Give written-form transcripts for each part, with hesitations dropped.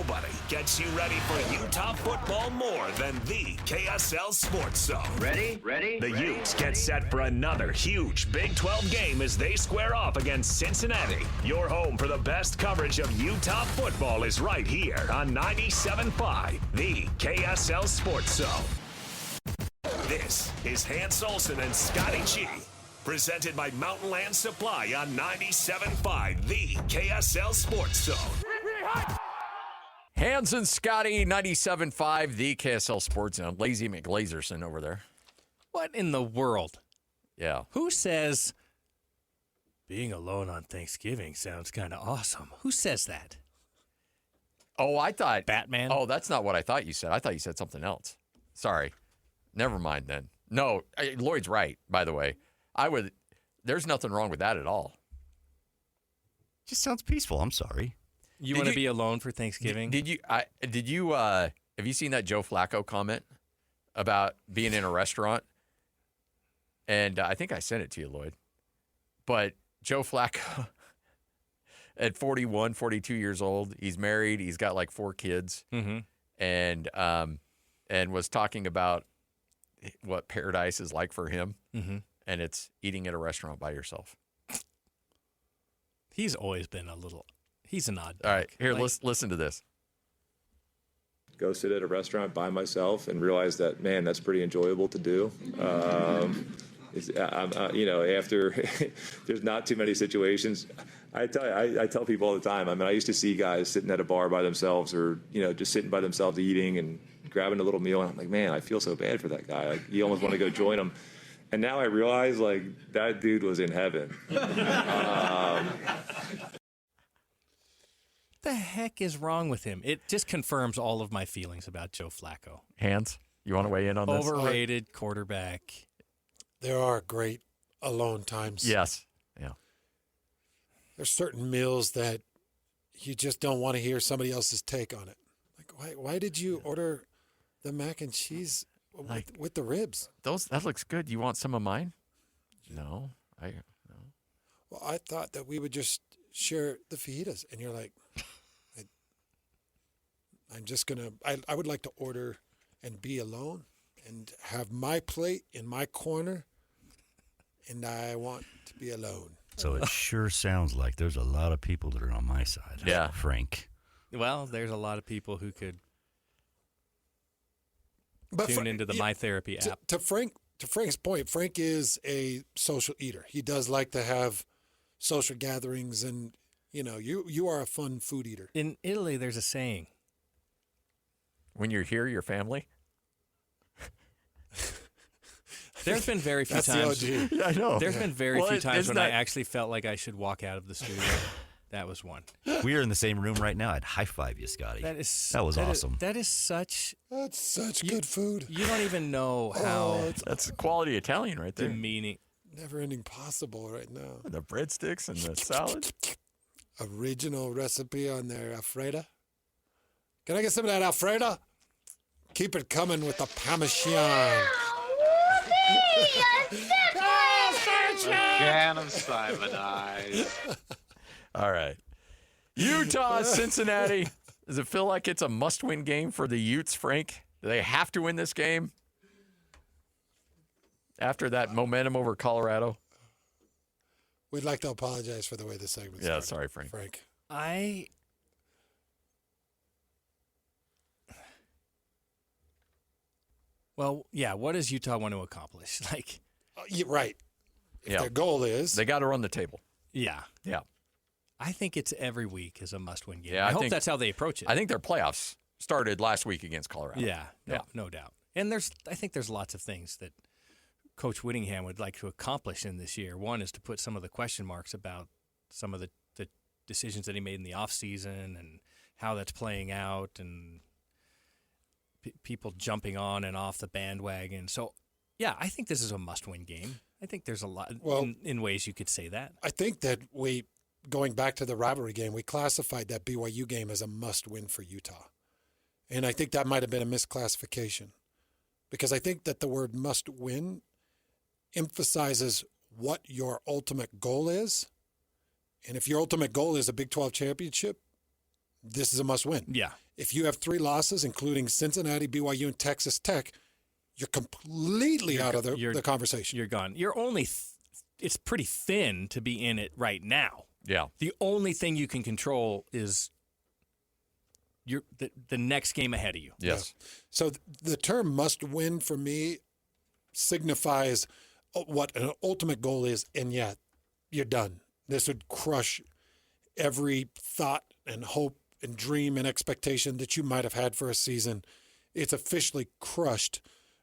nobody gets you ready for Utah football more than the KSL Sports Zone. Ready? The Utes get set for another huge Big 12 game as they square off against Cincinnati. Your home for the best coverage of Utah football is right here on 97.5, the KSL Sports Zone. This is Hans Olsen and Scotty G, presented by Mountain Land Supply on 97.5, the KSL Sports Zone. Hans and Scotty, 97.5, the KSL Sports Zone. Lazy McGlazerson over there. What in the world? Yeah. Who says being alone on Thanksgiving sounds kind of awesome? Who says that? Oh, I thought. Batman? Oh, that's not what I thought you said. I thought you said something else. Sorry. Never mind then. No, Lloyd's right, by the way. There's nothing wrong with that at all. Just sounds peaceful. I'm sorry. You want to be alone for Thanksgiving? Have you seen that Joe Flacco comment about being in a restaurant? And I think I sent it to you, Lloyd. But Joe Flacco, at 41, 42 years old, he's married. He's got like 4 kids. Mm-hmm. And was talking about what paradise is like for him. Mm-hmm. And it's eating at a restaurant by yourself. He's always been he's an odd dog. All right, here, listen to this. Go sit at a restaurant by myself and realize that, man, that's pretty enjoyable to do. After there's not too many situations. I tell people all the time. I mean, I used to see guys sitting at a bar by themselves, or just sitting by themselves eating and grabbing a little meal, and I'm like, man, I feel so bad for that guy. Like, you almost want to go join him. And now I realize, like, that dude was in heaven. The heck is wrong with him? It just confirms all of my feelings about Joe Flacco. Hans, you want to weigh in on this? Overrated quarterback. There are great alone times. Yes. Yeah. There's certain meals that you just don't want to hear somebody else's take on it. Like, why did you order the mac and cheese with the ribs? That looks good. You want some of mine? No. No. Well, I thought that we would just share the fajitas, and you're like, I would like to order and be alone and have my plate in my corner, and I want to be alone. So it sure sounds like there's a lot of people that are on my side. Yeah. Frank. Well, there's a lot of people who could tune into the My Therapy app. To Frank's point, Frank is a social eater. He does like to have social gatherings, and you are a fun food eater. In Italy, there's a saying. When you're here, your family. There's been very few That's times. the OG. Yeah, I know. There's been very few times when I actually felt like I should walk out of the studio. That was one. We are in the same room right now. I'd high five you, Scotty. That was awesome. That's such good food. You don't even know how. That's quality Italian right there. Demeaning. Never ending possible right now. The breadsticks and the salad. Original recipe on their Alfredo. Can I get some of that Alfredo? Keep it coming with the Parmesan. Can of Simonize. All right. Utah, Cincinnati. Does it feel like it's a must-win game for the Utes, Frank? Do they have to win this game after that momentum over Colorado? We'd like to apologize for the way this segment started. Yeah, sorry, Frank. Well, yeah, what does Utah want to accomplish? Right. If their goal is... They got to run the table. Yeah. Yeah. I think it's every week is a must-win game. Yeah, I hope that's how they approach it. I think their playoffs started last week against Colorado. Yeah, no doubt. And I think there's lots of things that Coach Whittingham would like to accomplish in this year. One is to put some of the question marks about some of the decisions that he made in the offseason and how that's playing out, and people jumping on and off the bandwagon. So, yeah, I think this is a must-win game. I think there's a lot in ways you could say that. I think that going back to the rivalry game, we classified that BYU game as a must-win for Utah. And I think that might have been a misclassification, because I think that the word must-win emphasizes what your ultimate goal is. And if your ultimate goal is a Big 12 championship, this is a must-win. Yeah. If you have 3 losses, including Cincinnati, BYU, and Texas Tech, you're completely out of the conversation. You're gone. You're only it's pretty thin to be in it right now. Yeah. The only thing you can control is the next game ahead of you. Yes. Yeah. So the term must win for me signifies what an ultimate goal is, and yet you're done. This would crush every thought and hope and dream and expectation that you might have had for a season. It's officially crushed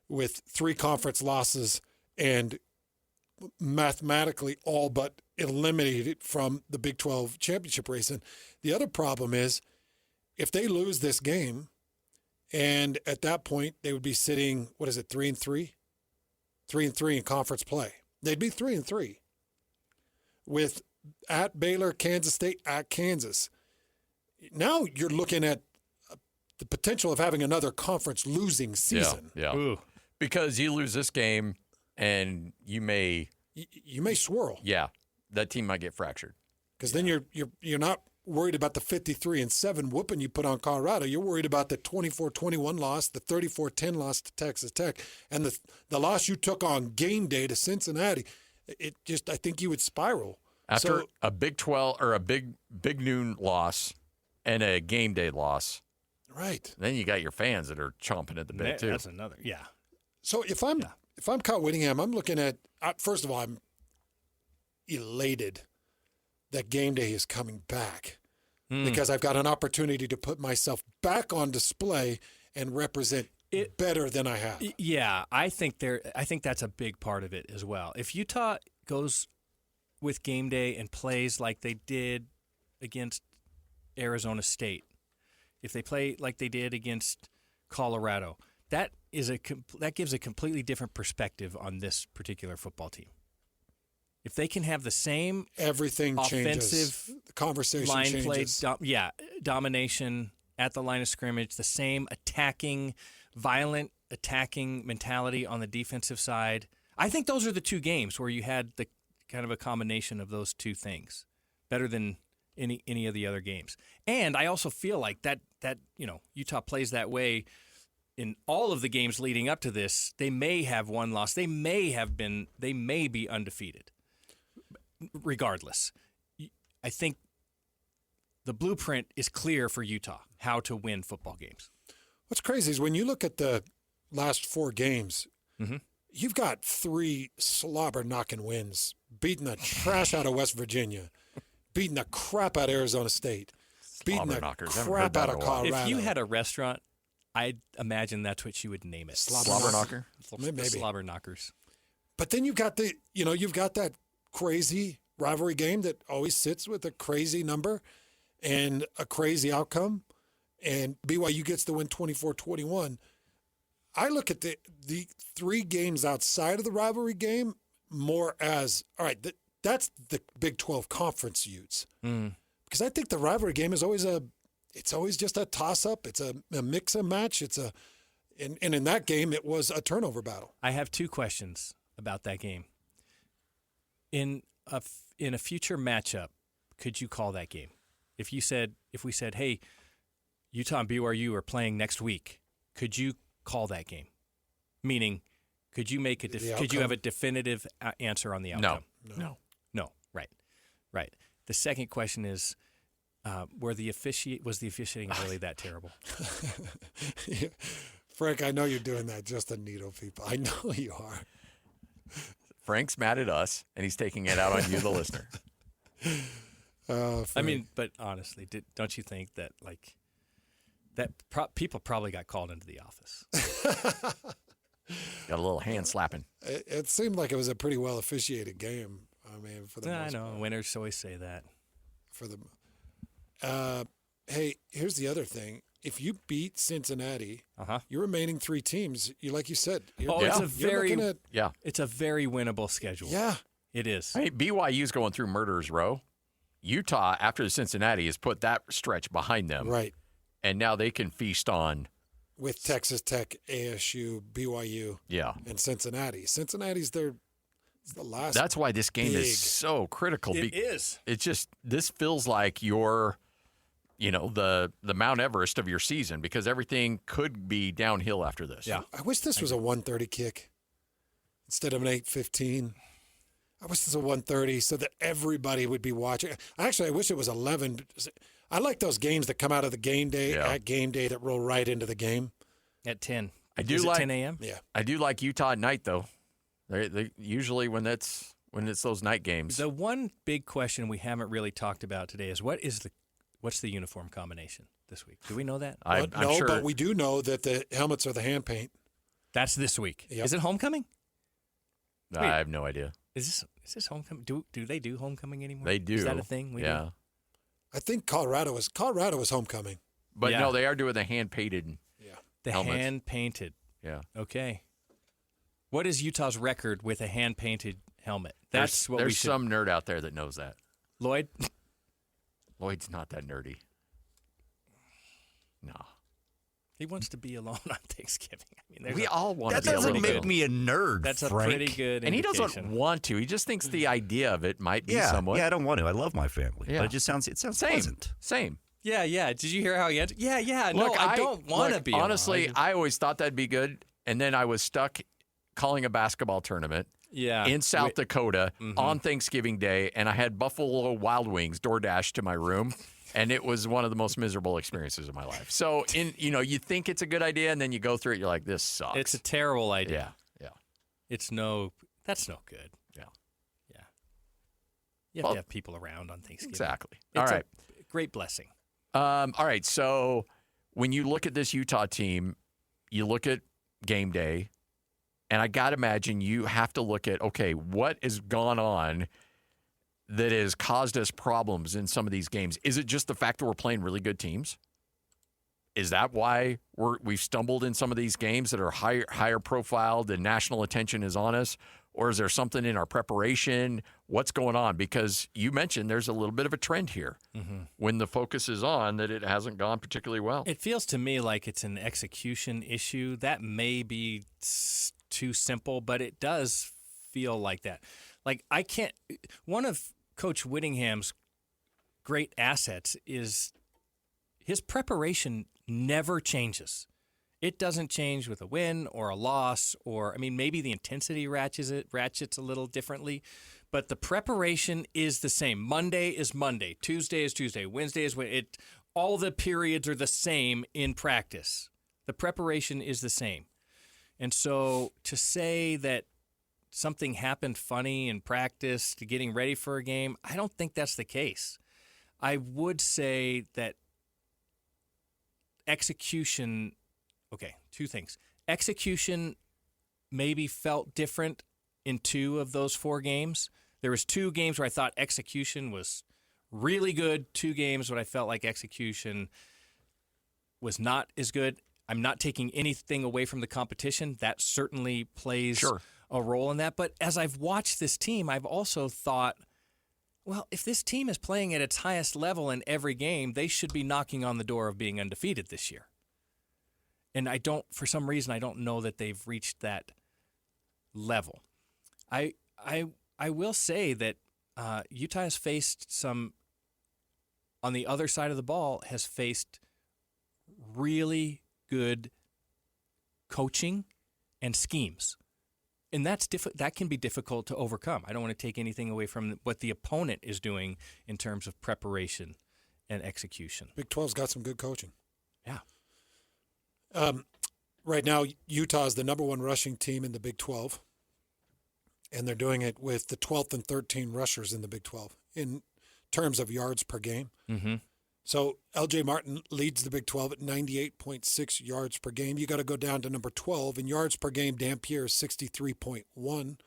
with 3 conference losses and mathematically all but eliminated from the Big 12 championship race. And the other problem is if they lose this game, and at that point they would be sitting, 3-3? 3-3 in conference play. They'd be 3-3 with at Baylor, Kansas State, at Kansas. Now you're looking at the potential of having another conference losing season. Yeah. Ooh. Because you lose this game and you may swirl. Yeah. That team might get fractured. Because then you're not worried about the 53-7 whooping you put on Colorado. You're worried about the 24-21 loss, the 34-10 loss to Texas Tech, and the loss you took on game day to Cincinnati. I think you would spiral. After a Big 12 or a big noon loss and a game day loss. Right. Then you got your fans that are chomping at the bit too. That's another. Yeah. So if I'm Kyle Whittingham, I'm looking at first of all, I'm elated that game day is coming back because I've got an opportunity to put myself back on display and represent it better than I have. Yeah, I think that's a big part of it as well. If Utah goes with game day and plays like they did against Arizona State, if they play like they did against Colorado, that gives a completely different perspective on this particular football team. If they can have the same everything offensive changes. The conversation line changes. play, domination at the line of scrimmage, the same violent attacking mentality on the defensive side. I think those are the 2 games where you had the kind of a combination of those 2 things, better than any of the other games. And I also feel like that Utah plays that way in all of the games leading up to this. They may have one loss. They may be undefeated. Regardless, I think the blueprint is clear for Utah how to win football games. What's crazy is when you look at the last 4 games, you've got 3 slobber-knocking wins, beating the trash out of West Virginia, beating the crap out of Arizona State, beating the crap out of Colorado. If you had a restaurant, I'd imagine that's what you would name it. Slobber knocker? Maybe. Slobber knockers. But then you've got that crazy rivalry game that always sits with a crazy number and a crazy outcome, and BYU gets the win 24-21. I look at the 3 games outside of the rivalry game more as, all right, that's the Big 12 conference Utes. Because I think the rivalry game is always just a toss-up. It's a mix and match. And in that game, it was a turnover battle. I have 2 questions about that game. In a future matchup, could you call that game? If we said, hey, Utah and BYU are playing next week, could you call that game? Meaning, could you have a definitive answer on the outcome? No. Right. The second question is, was the officiating really that terrible? Yeah. Frank, I know you're doing that just to needle people. I know you are. Frank's mad at us, and he's taking it out on you, the listener. I mean, but honestly, don't you think that people probably got called into the office? Got a little hand slapping. It seemed like it was a pretty well officiated game. I mean, for the most I know part. winners always say that. Hey, here's the other thing. If you beat Cincinnati, your remaining 3 teams, like you said, it's a very winnable schedule. Yeah, it is. Hey, BYU's going through murderer's row. Utah, after Cincinnati, has put that stretch behind them. Right. And now they can feast on with Texas Tech, ASU, BYU, and Cincinnati. Cincinnati's the last. That's why this game is so critical. It is. It's just, this feels like your the Mount Everest of your season, because everything could be downhill after this. Yeah. I wish this was a 1:30 kick instead of an 8:15. I wish this was a 1:30 so that everybody would be watching. Actually, I wish it was 11. I like those games that come out of the game day at game day that roll right into the game. At 10. I do Is it like 10 a.m.? Yeah. I do like Utah at night though. They usually when it's those night games. The one big question we haven't really talked about today is what's the uniform combination this week? Do we know that? I'm No, sure. but we do know that the helmets are the hand paint. That's this week. Yep. Is it homecoming? I have no idea. Is this homecoming? Do they do homecoming anymore? They do. Is that a thing? We do? I think Colorado was homecoming. But Yeah. no, they are doing the hand painted. The helmets. hand painted. Yeah. Okay. What is Utah's record with a hand painted helmet? That's what we There's should. some nerd out there that knows that. Lloyd. Lloyd's not that nerdy. No. He wants to be alone on Thanksgiving. I mean, there's We all want That to be a doesn't little make bit. me a nerd, That's Frank. a pretty good And he indication. doesn't want to. He just thinks the idea of it might be somewhat. Yeah, I don't want to. I love my family. Yeah. But it sounds Same. pleasant. Same. Yeah. Did you hear how he answered? Yeah. No, Look, I don't want to look, be. Honestly, alone. I always thought that'd be good. And then I was stuck calling a basketball tournament in South Dakota on Thanksgiving Day. And I had Buffalo Wild Wings DoorDash to my room. And it was one of the most miserable experiences of my life. So, you think it's a good idea, and then you go through it, you're like, this sucks. It's a terrible idea. Yeah. That's no good. Yeah. You have to have people around on Thanksgiving. Exactly. It's All right. a great blessing. All right. So when you look at this Utah team, you look at game day, and I got to imagine you have to look at, okay, what has gone on that has caused us problems in some of these games? Is it just the fact that we're playing really good teams? Is that why we've stumbled in some of these games that are higher profiled and national attention is on us? Or is there something in our preparation? What's going on? Because you mentioned there's a little bit of a trend here when the focus is on that it hasn't gone particularly well. It feels to me like it's an execution issue. That may be too simple, but it does feel like that. Like one of Coach Whittingham's great assets is his preparation never changes. It doesn't change with a win or a loss, or maybe the intensity ratchets a little differently, but the preparation is the same. Monday is Monday, Tuesday is Tuesday, Wednesday is Wednesday. All the periods are the same in practice. The preparation is the same. And so to say that something happened funny in practice to getting ready for a game, I don't think that's the case. I would say that execution, two things. Execution maybe felt different in 2 of those 4 games. There was 2 games where I thought execution was really good, 2 games when I felt like execution was not as good. I'm not taking anything away from the competition. That certainly plays a role in that. But as I've watched this team, I've also thought, well, if this team is playing at its highest level in every game, they should be knocking on the door of being undefeated this year. And for some reason, I don't know that they've reached that level. I will say that Utah has faced on the other side of the ball, has faced really good coaching and schemes. And that can be difficult to overcome. I don't want to take anything away from what the opponent is doing in terms of preparation and execution. Big 12's got some good coaching. Yeah. Right now, Utah is the number 1 rushing team in the Big 12, and they're doing it with the 12th and 13th rushers in the Big 12 in terms of yards per game. Mm-hmm. So L.J. Martin leads the Big 12 at 98.6 yards per game. You got to go down to number 12 in yards per game. Dampier is 63.1,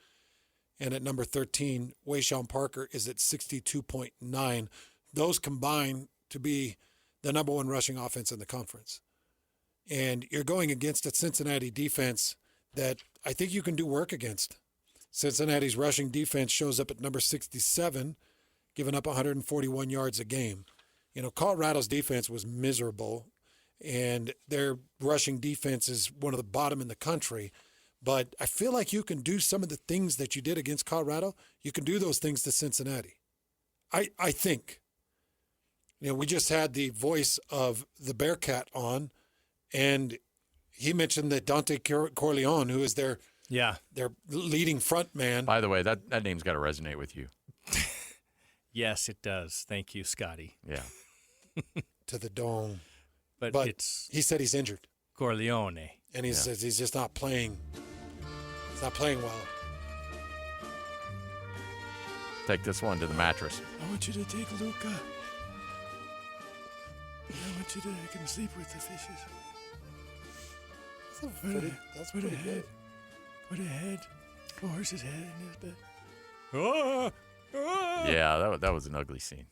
and at number 13, Wayshawn Parker is at 62.9. Those combine to be the number 1 rushing offense in the conference. And you're going against a Cincinnati defense that I think you can do work against. Cincinnati's rushing defense shows up at number 67, giving up 141 yards a game. Colorado's defense was miserable, and their rushing defense is one of the bottom in the country. But I feel like you can do some of the things that you did against Colorado. You can do those things to Cincinnati. I think. we just had the voice of the Bearcat on, and he mentioned that Dante Corleone, who is their leading front man. By the way, that name's got to resonate with you. Yes, it does. Thank you, Scotty. Yeah. To the dome. But he said he's injured. Corleone. And he says he's just not playing. He's not playing well. Take this one to the mattress. I want you to take Luca. I want you to make him sleep with the fishes. That's pretty good. Put a horse's head in his bed. Oh! Oh! Yeah, that was an ugly scene.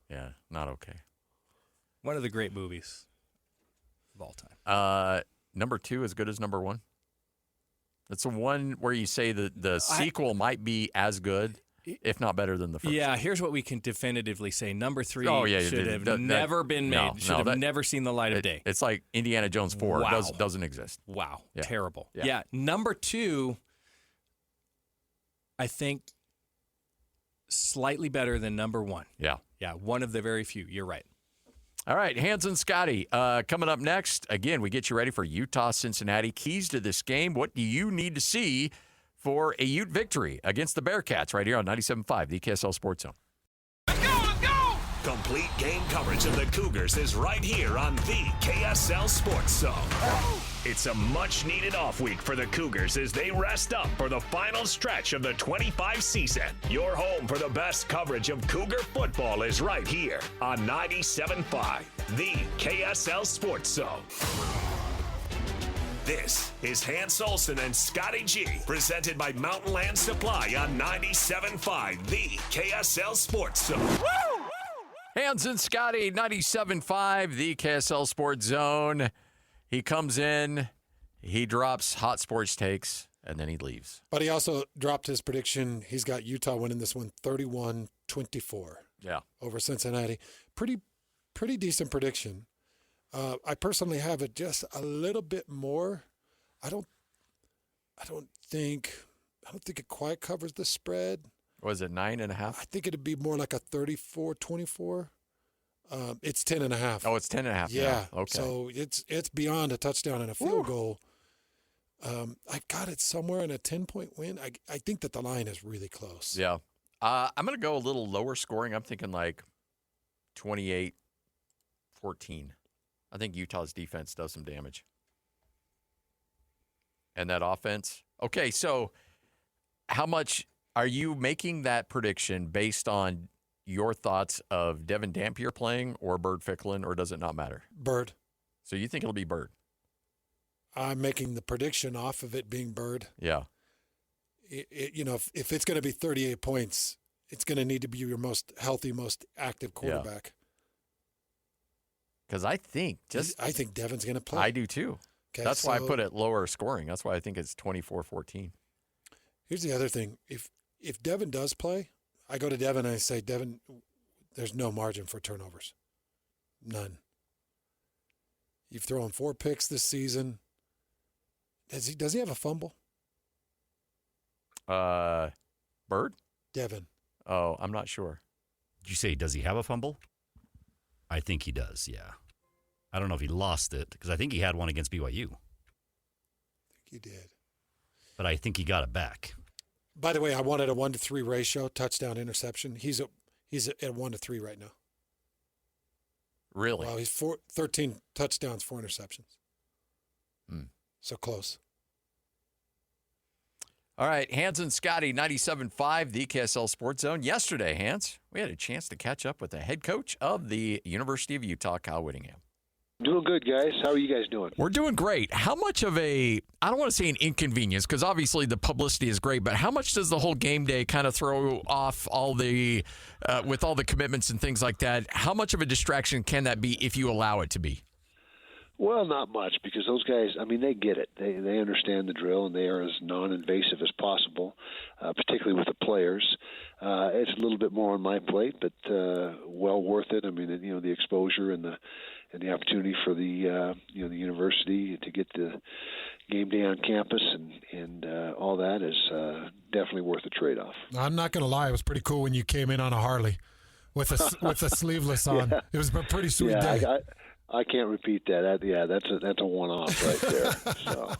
Yeah, not okay. One of the great movies of all time. Number 2 as good as number 1? It's the one where you say that the sequel might be as good, if not better than the first. Yeah, here's what we can definitively say. Number 3 should have never been made. Should have never seen the light of day. It's like Indiana Jones 4. Wow. Doesn't exist. Wow. Yeah. Terrible. Yeah. Yeah. Number 2, I think, slightly better than number 1. Yeah. Yeah, one of the very few. You're right. All right, Hans and Scotty, coming up next. Again, we get you ready for Utah-Cincinnati. Keys to this game. What do you need to see for a Ute victory against the Bearcats right here on 97.5, the KSL Sports Zone? Let's go! Complete game coverage of the Cougars is right here on the KSL Sports Zone. It's a much-needed off week for the Cougars as they rest up for the final stretch of the 25 season. Your home for the best coverage of Cougar football is right here on 97.5, the KSL Sports Zone. This is Hans Olsen and Scotty G, presented by Mountain Land Supply on 97.5, the KSL Sports Zone. Woo! Hans and Scotty, 97.5, the KSL Sports Zone. He comes in, he drops hot sports takes, and then he leaves. But he also dropped his prediction. He's got Utah winning this one 31-24. Yeah. Over Cincinnati. Pretty decent prediction. I personally have it just a little bit more. I don't think it quite covers the spread. Was it 9.5? I think it'd be more like a 34-24. It's 10.5. Oh, it's 10.5. Yeah. Okay. So it's beyond a touchdown and a field goal. I got it somewhere in a 10-point win. I think that the line is really close. Yeah. I'm going to go a little lower scoring. I'm thinking like 28-14. I think Utah's defense does some damage. And that offense. Okay, so how much are you making that prediction based on your thoughts of Devin Dampier playing or Bird Ficklin, or does it not matter? Bird. So you think it'll be Bird? I'm making the prediction off of it being Bird. Yeah. If it's going to be 38 points, it's going to need to be your most healthy, most active quarterback. Because I think Devin's going to play. I do too. Okay, That's why I put it lower scoring. That's why I think it's 24-14. Here's the other thing. If Devin does play, I go to Devin and I say, Devin, there's no margin for turnovers. None. You've thrown 4 picks this season. Does he have a fumble? Bird? Devin. Oh, I'm not sure. Did you say, does he have a fumble? I think he does, yeah. I don't know if he lost it, because I think he had one against BYU. I think he did. But I think he got it back. By the way, I wanted a 1-to-3 ratio, touchdown, interception. He's at 1-to-3 right now. Really? Wow, he's 13 touchdowns, 4 interceptions. So close. All right, Hans and Scotty, 97.5, the KSL Sports Zone. Yesterday, Hans, we had a chance to catch up with the head coach of the University of Utah, Kyle Whittingham. Doing good, guys. How are you guys doing? We're doing great. How much of I don't want to say an inconvenience, because obviously the publicity is great, but how much does the whole game day kind of throw off all the, with all the commitments and things like that, how much of a distraction can that be if you allow it to be? Well, not much, because those guys, I mean, they get it. They understand the drill, and they are as non-invasive as possible, particularly with the players. It's a little bit more on my plate, but well worth it. I mean, the exposure and the opportunity for the the university to get the game day on campus and all that is definitely worth the trade-off. I'm not going to lie. It was pretty cool when you came in on a Harley with a sleeveless on. Yeah. It was a pretty sweet Yeah, day. I can't repeat that. That's a one-off right there. So.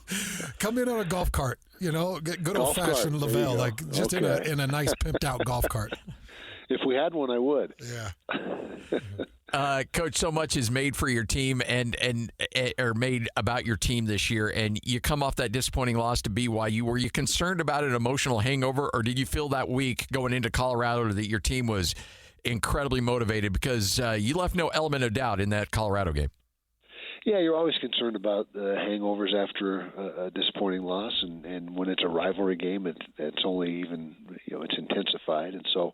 Come in on a golf cart, get good Golf old-fashioned cart. There you Lavelle, go. like just Okay. in a nice pimped-out golf cart. If we had one, I would. Yeah. Coach, so much is made for your team and or made about your team this year, and you come off that disappointing loss to BYU. Were you concerned about an emotional hangover, or did you feel that week going into Colorado that your team was incredibly motivated because you left no element of doubt in that Colorado game? Yeah, you're always concerned about hangovers after a disappointing loss, and when it's a rivalry game, it's only even it's intensified. And so,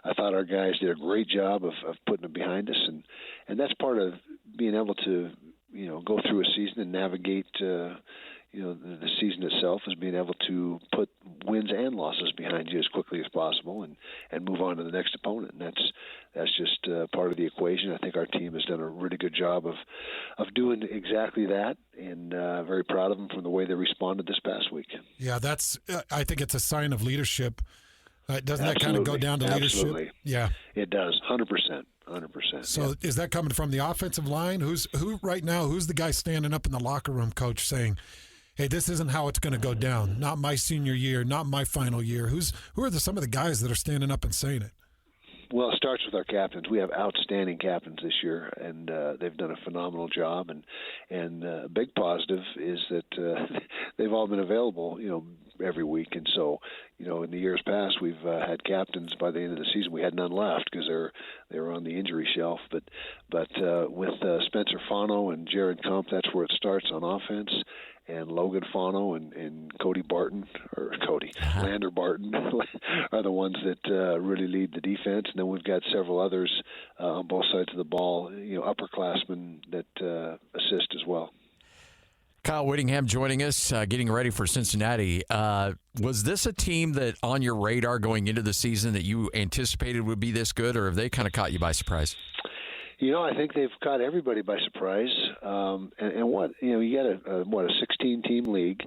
I thought our guys did a great job of putting it behind us, and that's part of being able to go through a season and navigate. The season itself is being able to put wins and losses behind you as quickly as possible and move on to the next opponent. And that's just part of the equation. I think our team has done a really good job of doing exactly that, and very proud of them from the way they responded this past week. Yeah, I think it's a sign of leadership. Doesn't that kind of go down to leadership? Absolutely. Yeah. It does, 100%. 100%. So is that coming from the offensive line? Who's the guy standing up in the locker room, coach, saying, hey, this isn't how it's going to go down. Not my senior year, not my final year. Who are some of the guys that are standing up and saying it? Well, it starts with our captains. We have outstanding captains this year, and they've done a phenomenal job. And a big positive is that they've all been available, every week. And so, in the years past, we've had captains by the end of the season. We had none left because they were on the injury shelf. But with Spencer Fano and Jared Kump, that's where it starts on offense. And Logan Fano and Lander Barton are the ones that really lead the defense. And then we've got several others on both sides of the ball, upperclassmen that assist as well. Kyle Whittingham joining us, getting ready for Cincinnati. Was this a team that on your radar going into the season that you anticipated would be this good, or have they kind of caught you by surprise? I think they've caught everybody by surprise. And what you got a 16-team league,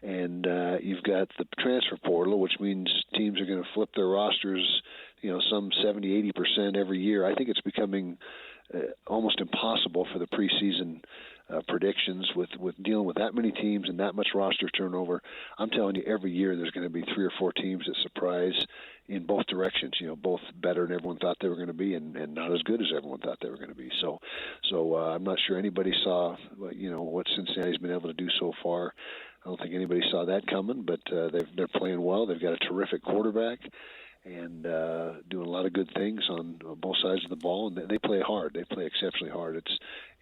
and you've got the transfer portal, which means teams are going to flip their rosters, some 70-80% every year. I think it's becoming almost impossible for the preseason predictions with dealing with that many teams and that much roster turnover. I'm telling you, every year there's going to be 3 or 4 teams that surprise in both directions, both better than everyone thought they were going to be and not as good as everyone thought they were going to be. So I'm not sure anybody saw, what Cincinnati's been able to do so far. I don't think anybody saw that coming, but they're playing well. They've got a terrific quarterback and doing a lot of good things on both sides of the ball, and they play hard. They play exceptionally hard.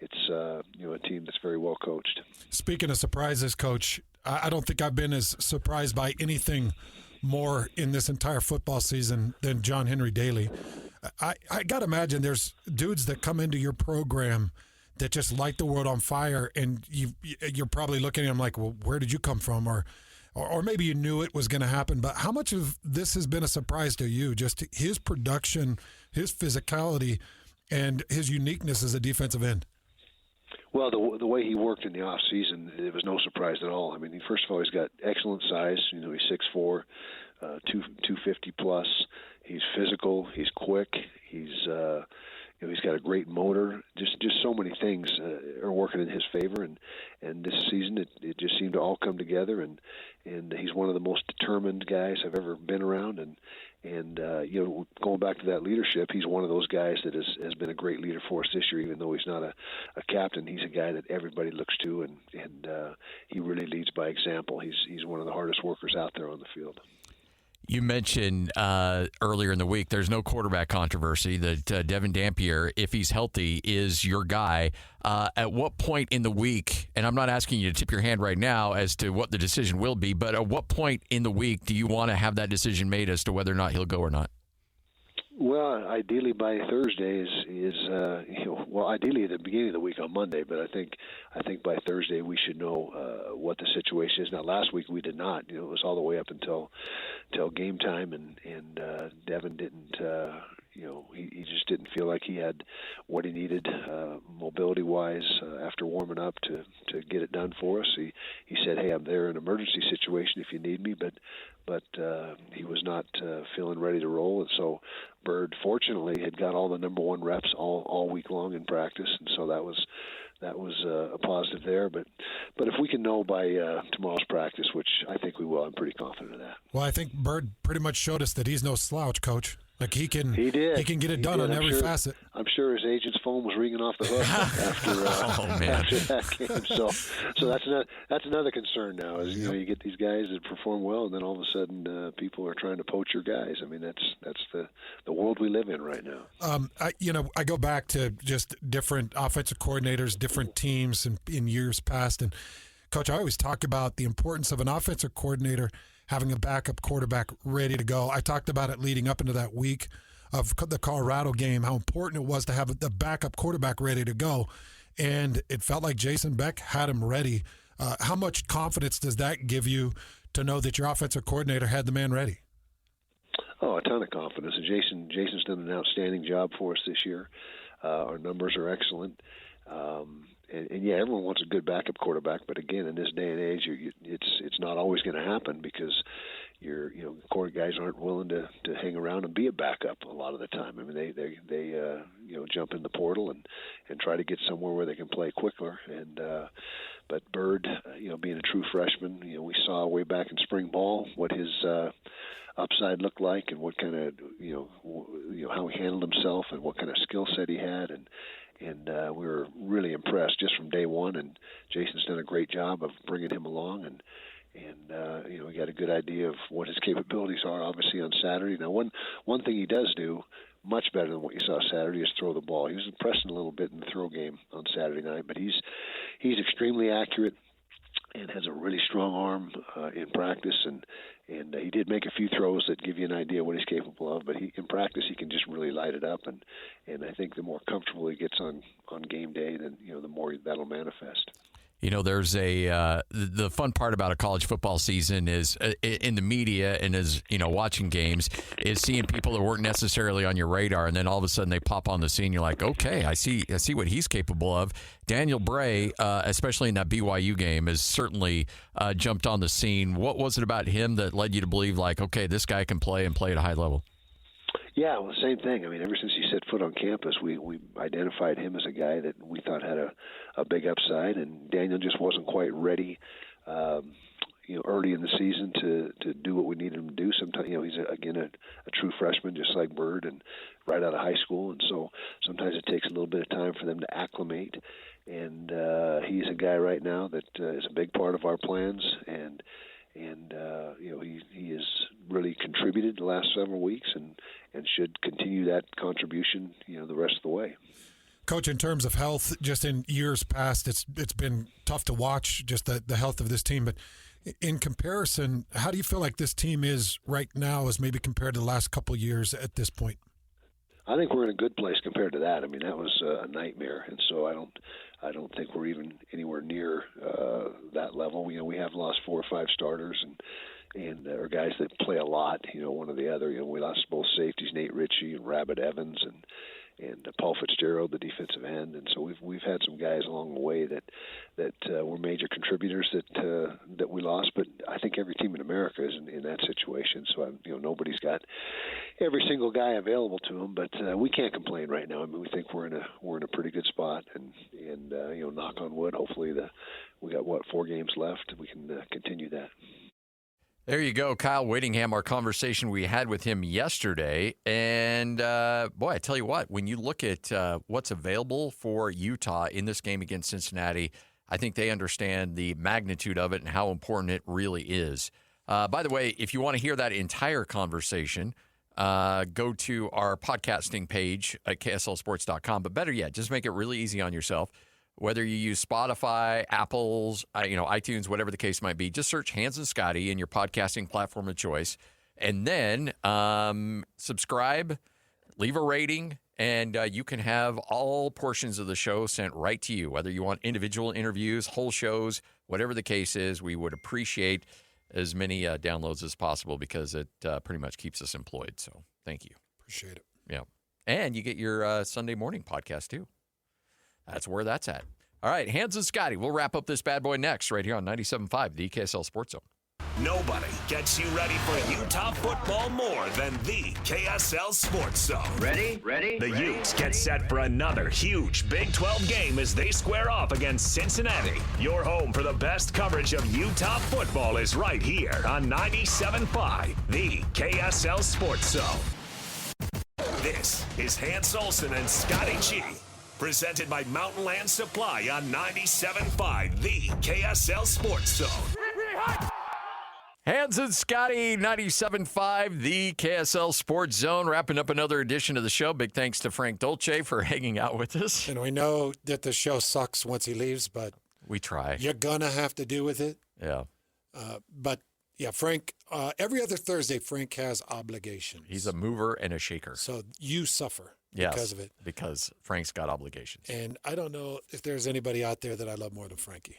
It's a team that's very well coached. Speaking of surprises, Coach, I don't think I've been as surprised by anything more in this entire football season than John Henry Daly. I got to imagine there's dudes that come into your program that just light the world on fire, and you're probably looking at them like, well, where did you come from? Or maybe you knew it was going to happen, but how much of this has been a surprise to you? Just his production, his physicality, and his uniqueness as a defensive end. Well, the way he worked in the off season, it was no surprise at all. I mean, first of all, he's got excellent size. He's 6'4", 250 plus. He's physical. He's quick. He's got a great motor. Just so many things are working in his favor. And this season, it just seemed to all come together. And he's one of the most determined guys I've ever been around. And going back to that leadership, he's one of those guys that has been a great leader for us this year. Even though he's not a captain, he's a guy that everybody looks to, and he really leads by example. He's one of the hardest workers out there on the field. You mentioned earlier in the week there's no quarterback controversy, that Devin Dampier, if he's healthy, is your guy. At what point in the week, and I'm not asking you to tip your hand right now as to what the decision will be, but at what point in the week do you want to have that decision made as to whether or not he'll go or not? Well, ideally by Thursday ideally at the beginning of the week on Monday, but I think by Thursday we should know what the situation is. Now, last week we did not. It was all the way up until game time, and Devin didn't he just didn't feel like he had what he needed mobility-wise after warming up to get it done for us. He said, "Hey, I'm there in an emergency situation if you need me," but he was not feeling ready to roll, and so Bird fortunately had got all the number one reps all week long in practice, and so that was a positive there. But if we can know by tomorrow's practice, which I think we will, I'm pretty confident of that. Well, I think Bird pretty much showed us that he's no slouch, Coach. Like he can get it done on every facet. I'm sure his agent's phone was ringing off the hook after that game. So that's another concern now. Is you get these guys that perform well, and then all of a sudden people are trying to poach your guys. I mean that's the world we live in right now. I go back to just different offensive coordinators, different teams in years past, and Coach, I always talk about the importance of an offensive coordinator having a backup quarterback ready to go. I talked about it leading up into that week of the Colorado game, how important it was to have the backup quarterback ready to go. And it felt like Jason Beck had him ready. How much confidence does that give you to know that your offensive coordinator had the man ready? Oh, a ton of confidence. And Jason's done an outstanding job for us this year. Our numbers are excellent. And yeah, everyone wants a good backup quarterback, but again, in this day and age, it's not always going to happen because core guys aren't willing to hang around and be a backup a lot of the time. I mean, they jump in the portal and try to get somewhere where they can play quicker. And but Bird, being a true freshman, we saw way back in spring ball what his upside looked like and what kind of how he handled himself and what kind of skill set he had, and we were really impressed just from day one. And Jason's done a great job of bringing him along, and we got a good idea of what his capabilities are. Obviously on Saturday. Now, one thing he does do much better than what you saw Saturday is throw the ball. He was impressing a little bit in the throw game on Saturday night, but he's extremely accurate and has a really strong arm in practice, and he did make a few throws that give you an idea what he's capable of, but in practice he can just really light it up, and I think the more comfortable he gets on game day, then the more that'll manifest. There's the fun part about a college football season is in the media and as watching games is seeing people that weren't necessarily on your radar, and then all of a sudden they pop on the scene. You're like, okay, I see what he's capable of. Daniel Bray, especially in that BYU game, has certainly jumped on the scene. What was it about him that led you to believe, like, okay, this guy can play and play at a high level? Yeah, well, same thing. I mean, ever since he set foot on campus, we identified him as a guy that we thought had a big upside, and Daniel just wasn't quite ready, early in the season to do what we needed him to do. Sometimes, he's a true freshman, just like Bird, and right out of high school, and so sometimes it takes a little bit of time for them to acclimate. And he's a guy right now that is a big part of our plans, and he has really contributed the last several weeks and should continue that contribution, the rest of the way. Coach, in terms of health, just in years past, it's been tough to watch just the health of this team. But in comparison, how do you feel like this team is right now as maybe compared to the last couple of years at this point? I think we're in a good place compared to that. I mean, that was a nightmare, and so I don't think we're even anywhere near that level. We have lost 4 or 5 starters and or guys that play a lot. One or the other. We lost both safeties, Nate Ritchie and Rabbit Evans, and Paul Fitzgerald, the defensive end. And so we've had some guys along the way that were major contributors that we lost. But I think every team in America is in that situation. So nobody's got every single guy available to them. But we can't complain right now. I mean, we think we're in a pretty good spot. And knock on wood, hopefully we got 4 games left. We can continue that. There you go, Kyle Whittingham, our conversation we had with him yesterday. And, boy, I tell you what, when you look at what's available for Utah in this game against Cincinnati, I think they understand the magnitude of it and how important it really is. By the way, if you want to hear that entire conversation, go to our podcasting page at kslsports.com. But better yet, just make it really easy on yourself. Whether you use Spotify, Apple's, iTunes, whatever the case might be, just search Hans and Scotty in your podcasting platform of choice, and then subscribe, leave a rating, and you can have all portions of the show sent right to you. Whether you want individual interviews, whole shows, whatever the case is, we would appreciate as many downloads as possible because it pretty much keeps us employed. So thank you. Appreciate it. Yeah. And you get your Sunday morning podcast, too. That's where that's at. All right, Hans and Scotty, we'll wrap up this bad boy next right here on 97.5, the KSL Sports Zone. Nobody gets you ready for Utah football more than the KSL Sports Zone. Ready? The Utes get set for another huge Big 12 game as they square off against Cincinnati. Your home for the best coverage of Utah football is right here on 97.5, the KSL Sports Zone. This is Hans Olsen and Scotty G. Presented by Mountain Land Supply on 97.5, the KSL Sports Zone. Hans and Scotty, 97.5, the KSL Sports Zone, wrapping up another edition of the show. Big thanks to Frank Dolce for hanging out with us. And we know that the show sucks once he leaves, but we try. You're going to have to deal with it. Yeah. But, yeah, Frank, every other Thursday, Frank has obligations. He's a mover and a shaker. So you suffer because of it. Because Frank's got obligations. And I don't know if there's anybody out there that I love more than Frankie.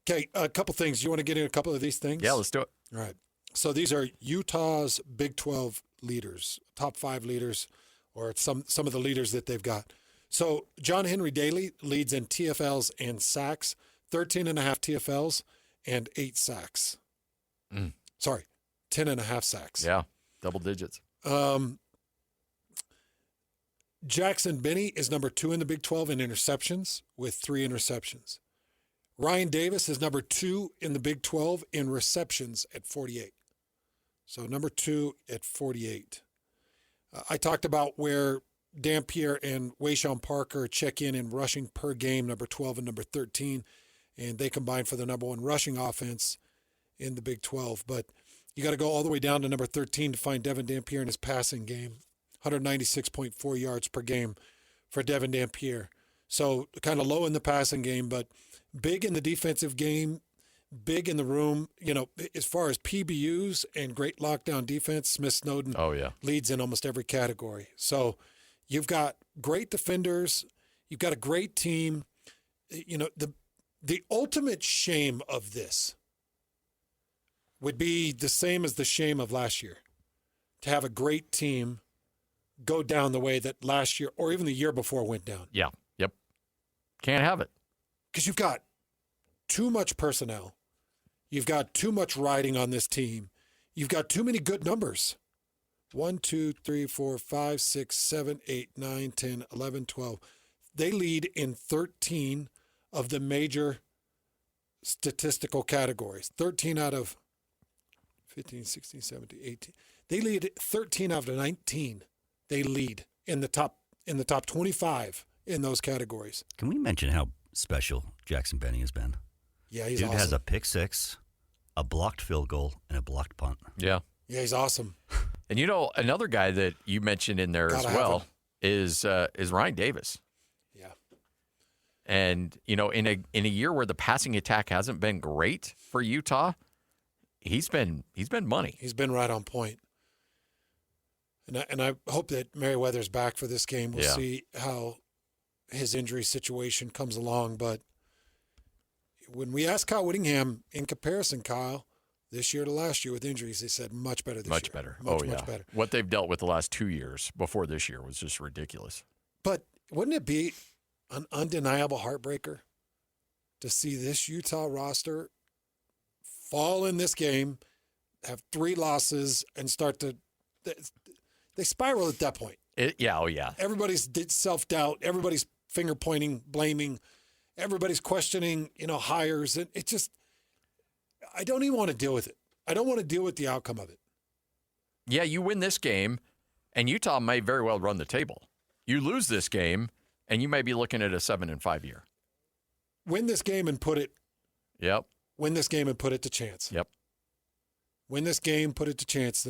Okay, a couple things. You want to get in a couple of these things? Yeah, let's do it. All right. So these are Utah's Big 12 leaders, top 5 leaders, or some of the leaders that they've got. So John Henry Daly leads in TFLs and sacks, 13.5 TFLs and 8 sacks. Sorry, 10.5 sacks. Yeah, double digits. Jackson Benny is number 2 in the Big 12 in interceptions with 3 interceptions. Ryan Davis is number 2 in the Big 12 in receptions at 48. So number 2 at 48. I talked about where Dampier and Wayshawn Parker check in rushing per game, number 12 and number 13, and they combine for the number 1 rushing offense in the Big 12. But you got to go all the way down to number 13 to find Devin Dampier in his passing game, 196.4 yards per game for Devin Dampier. So kind of low in the passing game, but big in the defensive game, big in the room. You know, as far as PBUs and great lockdown defense, Smith Snowden leads in almost every category. So you've got great defenders. You've got a great team. You know, the ultimate shame of this would be the same as the shame of last year, to have a great team go down the way that last year or even the year before went down. Yeah. Yep. Can't have it. Because you've got too much personnel. You've got too much riding on this team. You've got too many good numbers. 1, 2, 3, 4, 5, 6, 7, 8, 9, 10, 11, 12. They lead in 13 of the major statistical categories. 13 out of 15, 16, 17, 18. They lead 13 out of 19. They lead in the top 25 in those categories. Can we mention how special Jackson Benny has been? Yeah, he's Dude awesome. has a pick 6, a blocked field goal, and a blocked punt. Yeah. Yeah, he's awesome. And you know, another guy that you mentioned in there as well is Ryan Davis. Yeah. And you know, in a year where the passing attack hasn't been great for Utah, he's been money. He's been right on point. And I hope that Merriweather's back for this game. We'll see how his injury situation comes along. But when we asked Kyle Whittingham, in comparison, Kyle, this year to last year with injuries, they said much better this year. Much better. Much better. What they've dealt with the last 2 years before this year was just ridiculous. But wouldn't it be an undeniable heartbreaker to see this Utah roster fall in this game, have 3 losses, and start to they spiral at that point. Everybody's self-doubt. Everybody's finger-pointing, blaming. Everybody's questioning, hires. And it just, I don't even want to deal with it. I don't want to deal with the outcome of it. Yeah, you win this game, and Utah may very well run the table. You lose this game, and you may be looking at a 7-5 year. Win this game and put it. Yep. Win this game and put it to chance. Yep. Win this game, put it to chance,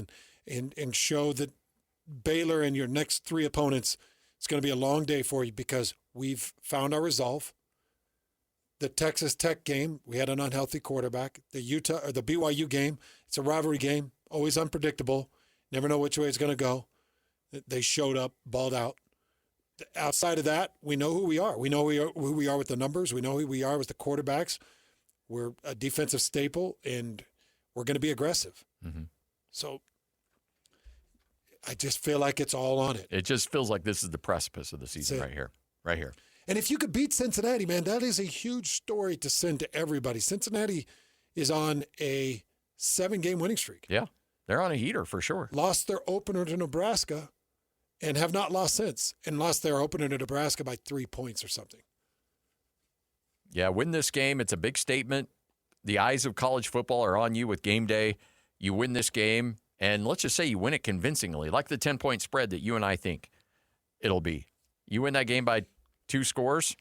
and show that Baylor and your next 3 opponents, it's going to be a long day for you because we've found our resolve. The Texas Tech game, we had an unhealthy quarterback. The BYU game, it's a rivalry game, always unpredictable. Never know which way it's going to go. They showed up, balled out. Outside of that, we know who we are. We know who we are with the numbers. We know who we are with the quarterbacks. We're a defensive staple, and we're going to be aggressive. Mm-hmm. So I just feel like it's all on it. It just feels like this is the precipice of the season right here. Right here. And if you could beat Cincinnati, man, that is a huge story to send to everybody. Cincinnati is on a 7-game winning streak. Yeah, they're on a heater for sure. Lost their opener to Nebraska and have not lost since, and lost their opener to Nebraska by 3 points or something. Yeah, win this game. It's a big statement. The eyes of college football are on you with game day. You win this game, and let's just say you win it convincingly, like the 10-point spread that you and I think it'll be. You win that game by 2 scores,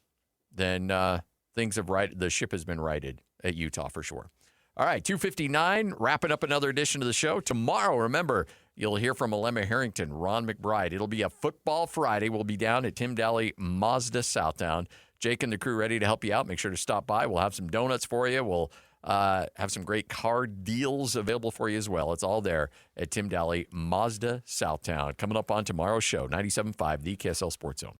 then things have righted. The ship has been righted at Utah for sure. All right, 2:59, wrapping up another edition of the show. Tomorrow, remember, you'll hear from Alema Harrington, Ron McBride. It'll be a Football Friday. We'll be down at Tim Daly Mazda Southtown. Jake and the crew ready to help you out. Make sure to stop by. We'll have some donuts for you. We'll have some great car deals available for you as well. It's all there at Tim Daly Mazda Southtown. Coming up on tomorrow's show, 97.5, the KSL Sports Zone.